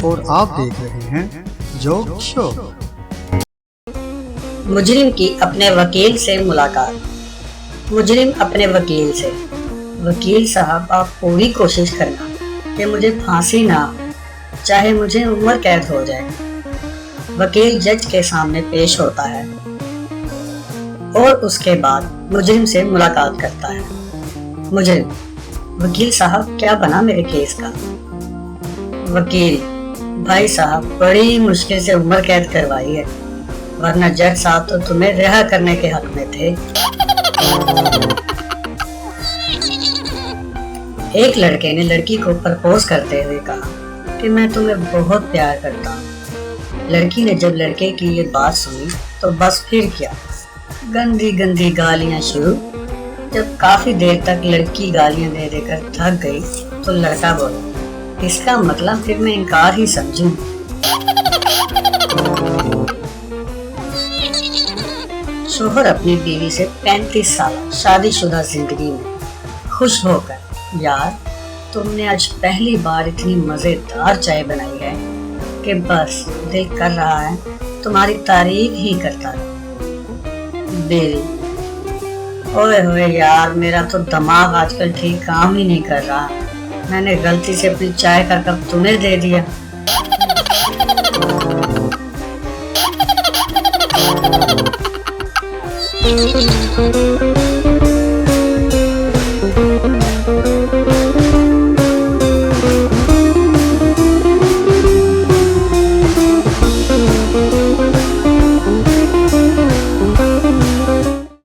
और आप देख रहे हैं जोक शो। मुजरिम की अपने वकील से मुलाकात। मुजरिम अपने वकील से, वकील साहब आप पूरी कोशिश करना कि मुझे फांसी ना हो, चाहे मुझे उम्र कैद हो जाए। वकील जज के सामने पेश होता है और उसके बाद मुजरिम से मुलाकात करता है। मुजरिम: वकील साहब क्या बना मेरे केस का? वकील: भाई साहब बड़ी मुश्किल से उम्र कैद करवाई है, वरना जज साहब तो तुम्हें रिहा करने के हक में थे। एक लड़के ने लड़की को प्रपोज करते हुए कहा कि मैं तुम्हें बहुत प्यार करता हूँ। लड़की ने जब लड़के की ये बात सुनी तो बस फिर क्या, गंदी गंदी गालियां शुरू। जब काफी देर तक लड़की गालियां दे देकर थक गई तो लड़का बोला, इसका मतलब फिर मैं इनकार ही समझूं। शोहर अपनी बीवी से 35 साल शादीशुदा जिंदगी में खुश होकर, यार तुमने आज पहली बार इतनी मजेदार चाय बनाई है कि बस दिल कर रहा है तुम्हारी तारीफ ही करता है। बीवी: ओए होए यार, मेरा तो दिमाग आजकल ठीक काम ही नहीं कर रहा, मैंने गलती से अपनी चाय का कप तुम्हें दे दिया।